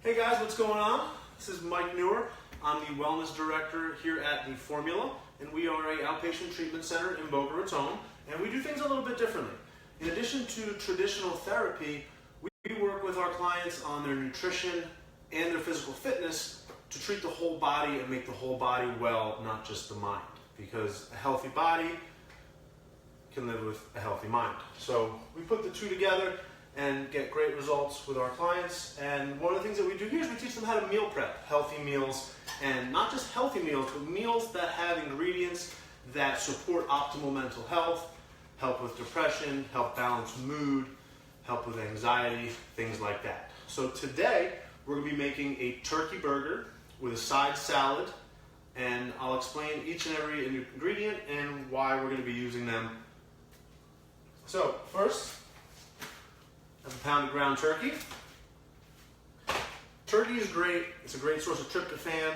Hey guys, what's going on? This is Mike Newer. I'm the Wellness Director here at the Fourmula, and we are an outpatient treatment center in Boca Raton, and we do things a little bit differently. In addition to traditional therapy, we work with our clients on their nutrition and their physical fitness to treat the whole body and make the whole body well, not just the mind, because a healthy body can live with a healthy mind. So we put the two together and get great results with our clients. And one of the things that we do here is we teach them how to meal prep, healthy meals, and not just healthy meals, but meals that have ingredients that support optimal mental health, help with depression, help balance mood, help with anxiety, things like that. So today, we're gonna be making a turkey burger with a side salad, and I'll explain each and every ingredient and why we're gonna be using them. So first, I have a pound of ground turkey. Turkey is great. It's a great source of tryptophan.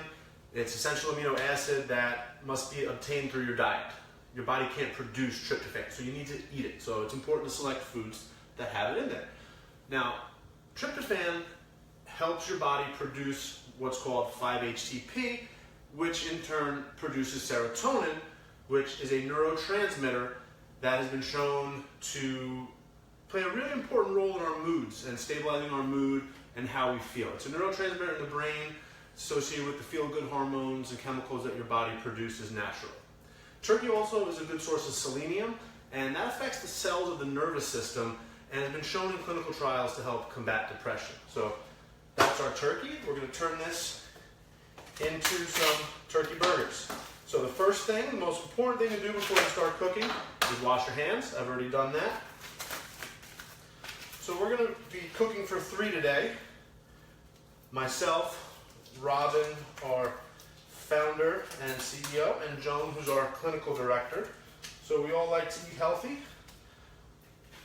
It's essential amino acid that must be obtained through your diet. Your body can't produce tryptophan, so you need to eat it. So it's important to select foods that have it in there. Now, tryptophan helps your body produce what's called 5-HTP, which in turn produces serotonin, which is a neurotransmitter that has been shown to play a really important role in our moods and stabilizing our mood and how we feel. It's a neurotransmitter in the brain associated with the feel-good hormones and chemicals that your body produces naturally. Turkey also is a good source of selenium, and that affects the cells of the nervous system and has been shown in clinical trials to help combat depression. So that's our turkey. We're going to turn this into some turkey burgers. So the first thing, the most important thing to do before you start cooking is wash your hands. I've already done that. So we're going to be cooking for 3 today. Myself, Robin, our founder and CEO, and Joan, who's our clinical director. So we all like to eat healthy.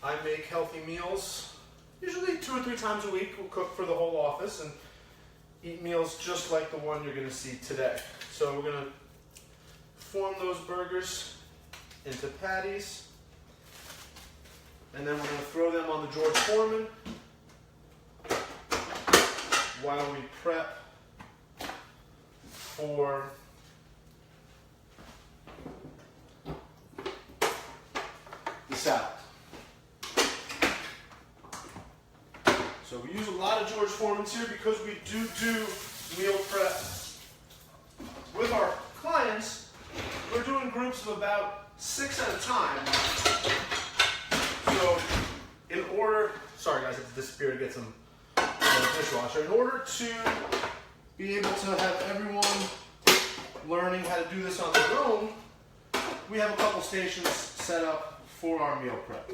I make healthy meals, usually 2 or 3 times a week. We'll cook for the whole office and eat meals just like the one you're going to see today. So we're going to form those burgers into patties. And then we're going to throw them on the George Foreman while we prep for the salad. So we use a lot of George Foremans here because we do meal prep with our clients. We're doing groups of about 6 at a time. So, in order, sorry guys, I have to disappear to get some dishwasher. In order to be able to have everyone learning how to do this on their own, we have a couple stations set up for our meal prep.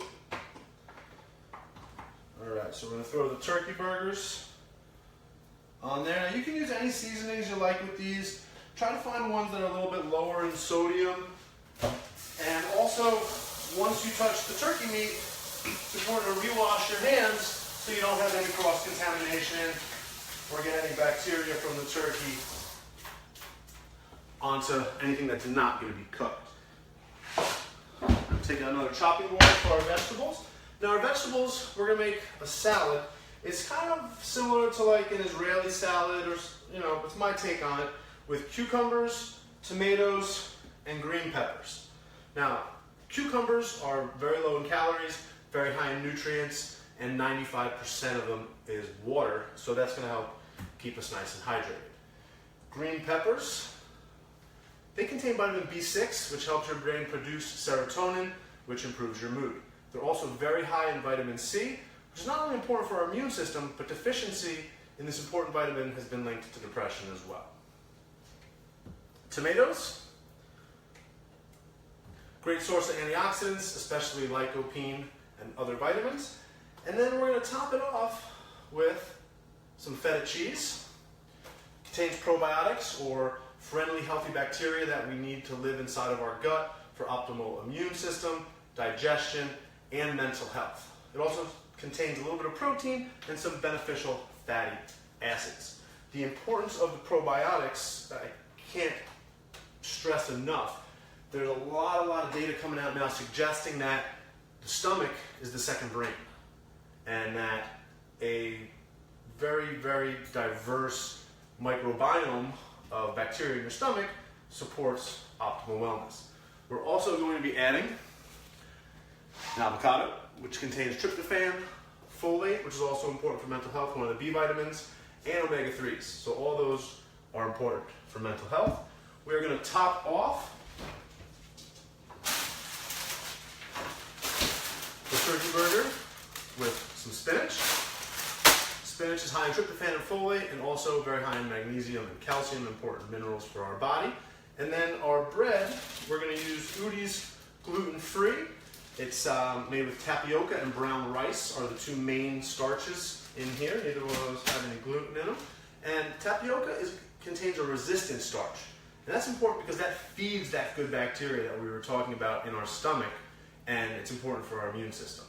Alright, so we're going to throw the turkey burgers on there. Now you can use any seasonings you like with these. Try to find ones that are a little bit lower in sodium. And also, once you touch the turkey meat, it's important to rewash your hands so you don't have any cross-contamination or get any bacteria from the turkey onto anything that's not going to be cooked. I'm taking another chopping board for our vegetables. Now our vegetables, we're going to make a salad. It's kind of similar to like an Israeli salad, or it's my take on it, with cucumbers, tomatoes, and green peppers. Now, cucumbers are very low in calories, very high in nutrients, and 95% of them is water, so that's going to help keep us nice and hydrated. Green peppers, they contain vitamin B6, which helps your brain produce serotonin, which improves your mood. They're also very high in vitamin C, which is not only important for our immune system, but deficiency in this important vitamin has been linked to depression as well. Tomatoes, great source of antioxidants, especially lycopene and other vitamins. And then we're going to top it off with some feta cheese. It contains probiotics, or friendly healthy bacteria that we need to live inside of our gut for optimal immune system, digestion, and mental health. It also contains a little bit of protein and some beneficial fatty acids. The importance of the probiotics, I can't stress enough. There's a lot of data coming out now suggesting that the stomach is the second brain, and that a very, very diverse microbiome of bacteria in your stomach supports optimal wellness. We're also going to be adding an avocado, which contains tryptophan, folate, which is also important for mental health, one of the B vitamins, and omega-3s. So all those are important for mental health. We're going to top off the turkey burger with some spinach. Spinach is high in tryptophan and folate, and also very high in magnesium and calcium, important minerals for our body. And then our bread, we're going to use Udi's gluten-free. It's made with tapioca and brown rice are the two main starches in here. Neither one of those have any gluten in them. And tapioca contains a resistant starch. And that's important because that feeds that good bacteria that we were talking about in our stomach, and it's important for our immune system.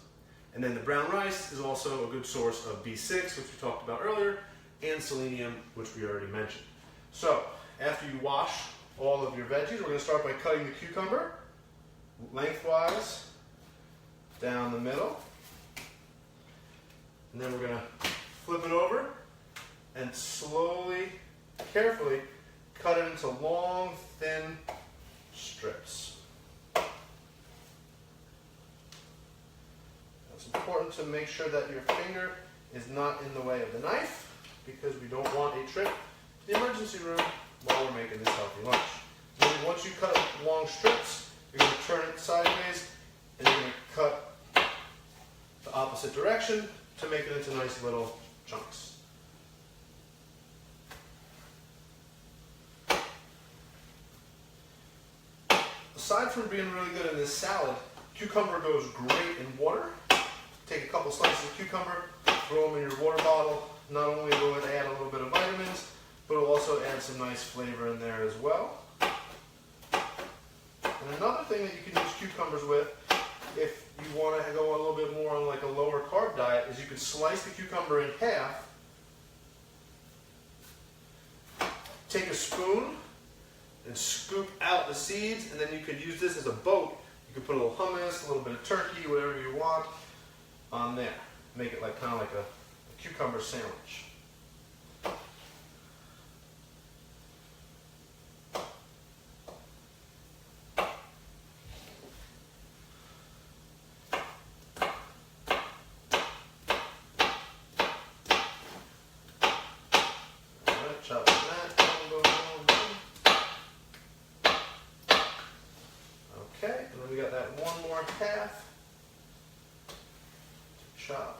And then the brown rice is also a good source of B6, which we talked about earlier, and selenium, which we already mentioned. So, after you wash all of your veggies, we're going to start by cutting the cucumber lengthwise down the middle. And then we're going to flip it over and slowly, carefully cut it into long, thin strips. It's important to make sure that your finger is not in the way of the knife, because we don't want a trip to the emergency room while we're making this healthy lunch. And then once you cut it long strips, you're going to turn it sideways and you're going to cut the opposite direction to make it into nice little chunks. Aside from being really good in this salad, cucumber goes great in water. Take a couple slices of cucumber, throw them in your water bottle. Not only will it add a little bit of vitamins, but it'll also add some nice flavor in there as well. And another thing that you can use cucumbers with, if you want to go a little bit more on like a lower carb diet, is you can slice the cucumber in half, take a spoon and scoop out the seeds, and then you could use this as a boat. You could put a little hummus, a little bit of turkey, whatever you want on there. Make it like kind of like a cucumber sandwich. Alright, chop that. Boom, boom, boom, boom. Okay, and then we got that one more half. Chop.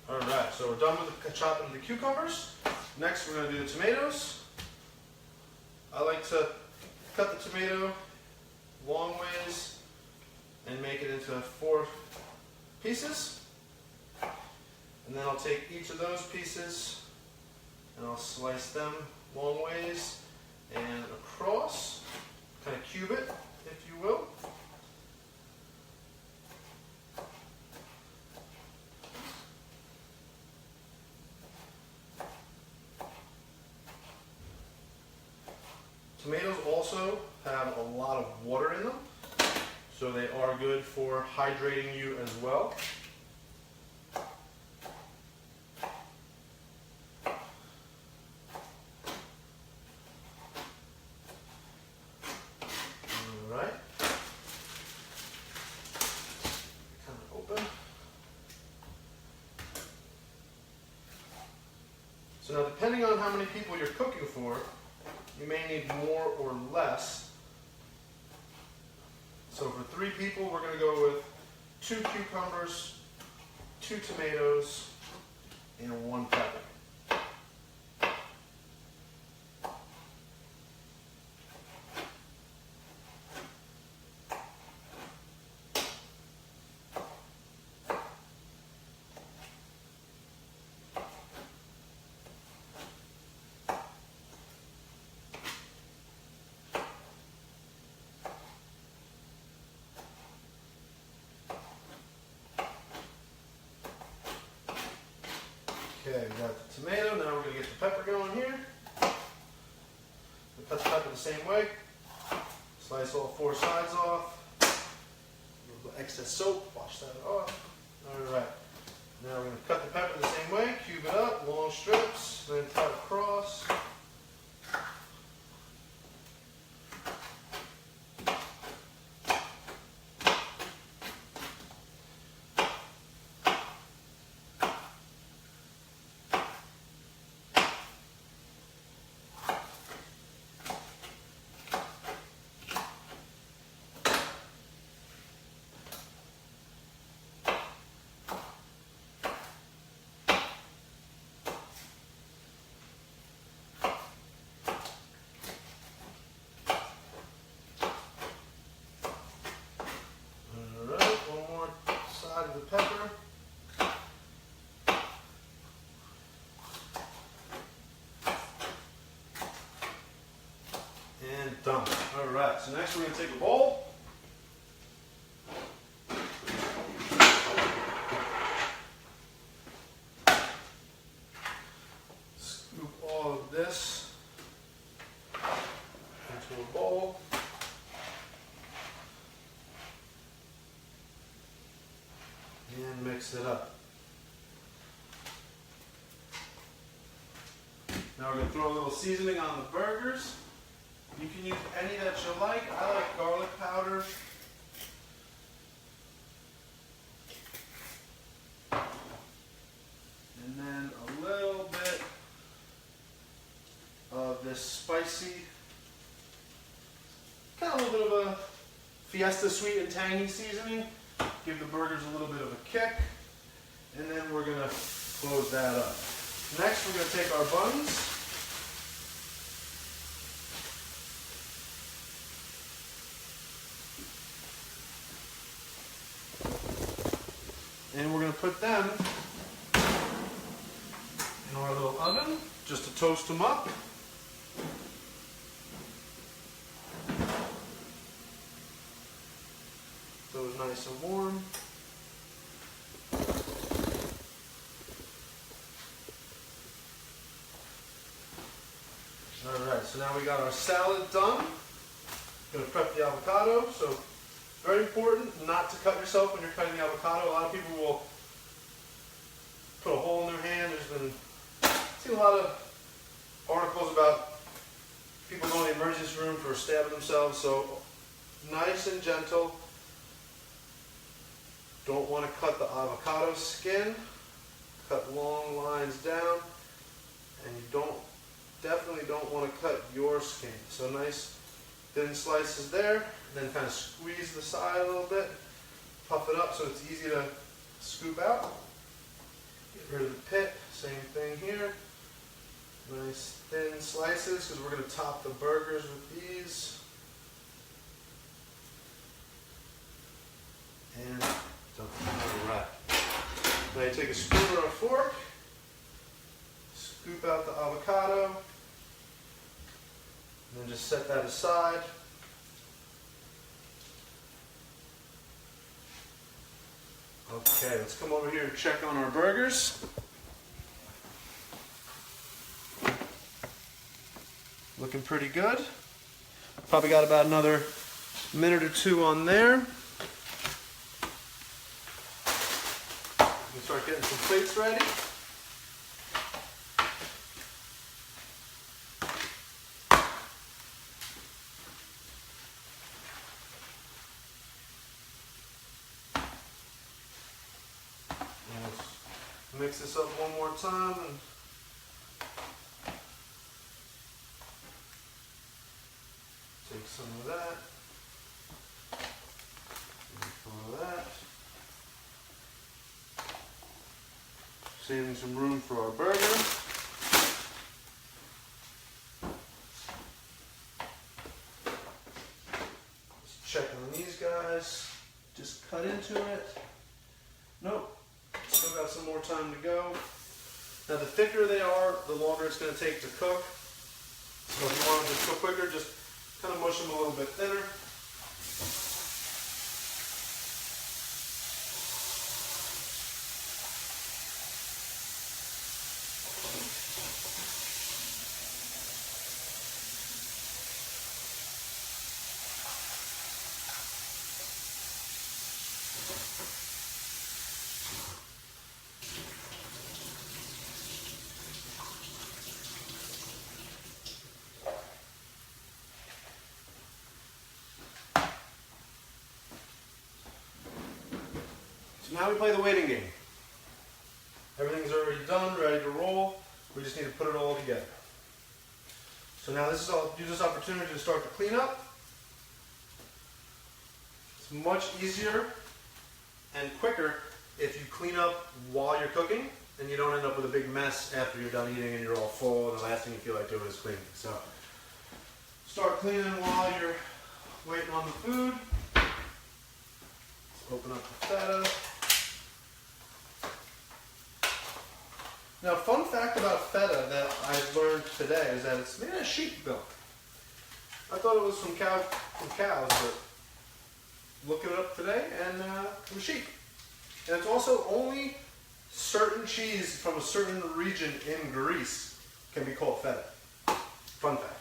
Alright, so we're done with the chopping the cucumbers. Next we're going to do the tomatoes. I like to cut the tomato long ways and make it into 4 pieces. And then I'll take each of those pieces and I'll slice them long ways and across, kind of cube it, if you will. Tomatoes also have a lot of water in them, so they are good for hydrating you as well. Alright. Kind of open. So now, depending on how many people you're cooking for, you may need more or less. So for 3 people, we're going to go with 2 cucumbers, 2 tomatoes, and 1 pepper. Okay, we got the tomato. Now we're going to get the pepper going here. We cut the pepper the same way. Slice all 4 sides off. A little excess soap, wash that off. Alright. Now we're going to cut the pepper the same way, cube it up, long strips, then cut across. The pepper. And done. Alright, so next we're going to take a bowl. Scoop all of this into a bowl. And mix it up. Now we're going to throw a little seasoning on the burgers. You can use any that you like. I like garlic powder. And then a little bit of this spicy, kind of a little bit of a Fiesta sweet and tangy seasoning. Give the burgers a little bit of a kick, and then we're going to close that up. Next, we're going to take our buns, and we're going to put them in our little oven just to toast them up. Those nice and warm. Alright, so now we got our salad done. Going to prep the avocado. So, very important not to cut yourself when you're cutting the avocado. A lot of people will put a hole in their hand. I've seen a lot of articles about people going to the emergency room for stabbing themselves. So, nice and gentle. Don't want to cut the avocado skin. Cut long lines down, and you definitely don't want to cut your skin. So nice thin slices there, and then kind of squeeze the side a little bit, puff it up so it's easy to scoop out. Get rid of the pit, same thing here. Nice thin slices because we're going to top the burgers with these. And done. Alright. Now you take a spoon or a fork, scoop out the avocado, and then just set that aside. Okay, let's come over here and check on our burgers. Looking pretty good. Probably got about another minute or two on there. Start getting some plates ready. And let's mix this up one more time and take some of that. Some of that. Saving some room for our burger. Let's check on these guys. Just cut into it. Nope. Still got some more time to go. Now the thicker they are, the longer it's going to take to cook. So if you want them to cook quicker, just kind of mush them a little bit thinner. So now we play the waiting game. Everything's already done, ready to roll. We just need to put it all together. So now I'll use this opportunity to start the cleanup. It's much easier and quicker if you clean up while you're cooking and you don't end up with a big mess after you're done eating and you're all full and the last thing you feel like doing is cleaning. So start cleaning while you're waiting on the food. Let's open up the feta. Now, fun fact about feta that I've learned today is that it's made of sheep milk. I thought it was from cows, but looking it up today, and from sheep. And it's also only certain cheese from a certain region in Greece can be called feta. Fun fact.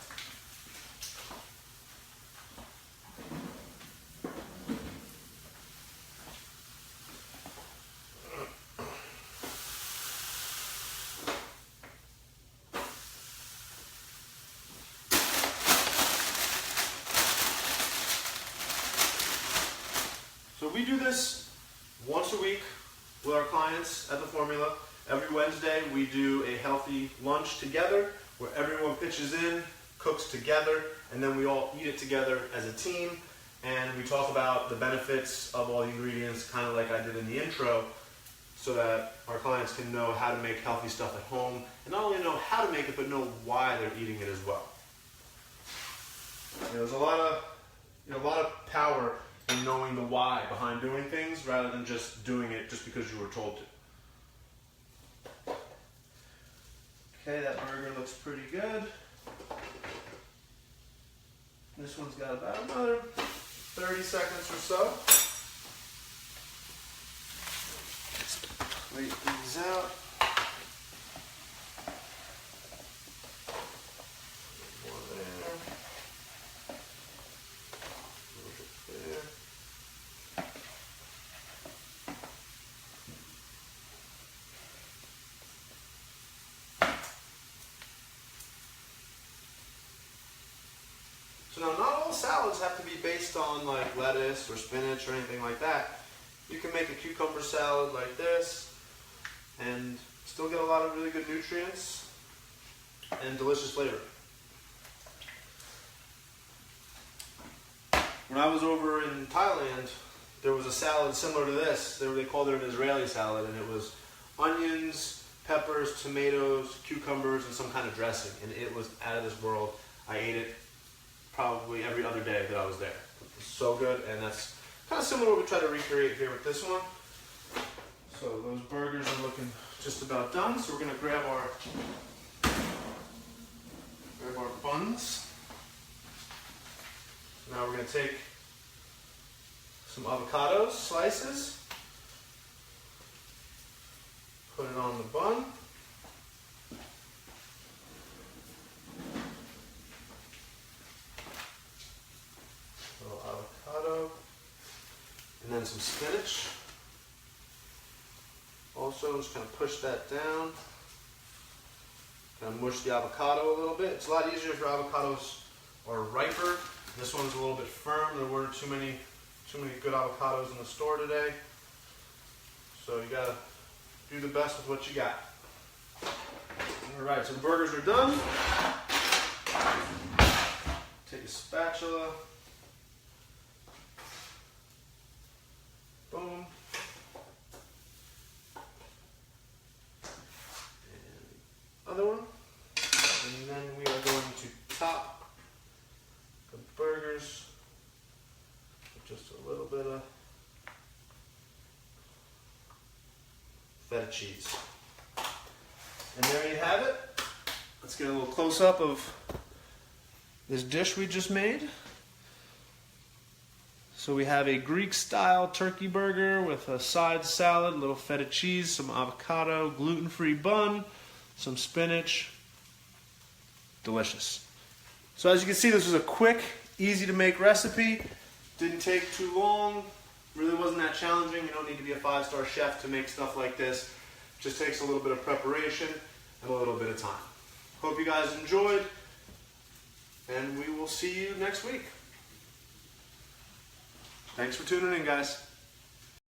So we do this once a week with our clients at the Fourmula. Every Wednesday we do a healthy lunch together where everyone pitches in, cooks together, and then we all eat it together as a team. And we talk about the benefits of all the ingredients, kind of like I did in the intro, so that our clients can know how to make healthy stuff at home, and not only know how to make it, but know why they're eating it as well. There's a lot of power in knowing the why behind doing things rather than just doing it just because you were told to. Okay, that burger looks pretty good. This one's got about another 30 seconds or so. Wait these out. One there. A little bit there. So now, not all salads have to be based on like lettuce or spinach or anything like that. You can make a cucumber salad like this and still get a lot of really good nutrients and delicious flavor. When I was over in Thailand, there was a salad similar to this. They called it an Israeli salad, and it was onions, peppers, tomatoes, cucumbers, and some kind of dressing. And it was out of this world. I ate it probably every other day that I was there. It was so good, and that's kind of similar to what we try to recreate here with this one. So those burgers are looking just about done. So we're going to grab our buns. Now we're going to take some avocado slices, put it on the bun. Little avocado. And then some spinach. Also, just kind of push that down. Kind of mush the avocado a little bit. It's a lot easier if your avocados are riper. This one's a little bit firm. There weren't too many good avocados in the store today. So you gotta do the best with what you got. All right, so the burgers are done. Take a spatula. Boom. And the other one. And then we are going to top the burgers with just a little bit of feta cheese. And there you have it. Let's get a little close up of this dish we just made. So we have a Greek-style turkey burger with a side salad, a little feta cheese, some avocado, gluten-free bun, some spinach. Delicious. So as you can see, this was a quick, easy-to-make recipe. Didn't take too long. Really wasn't that challenging. You don't need to be a 5-star chef to make stuff like this. Just takes a little bit of preparation and a little bit of time. Hope you guys enjoyed, and we will see you next week. Thanks for tuning in, guys.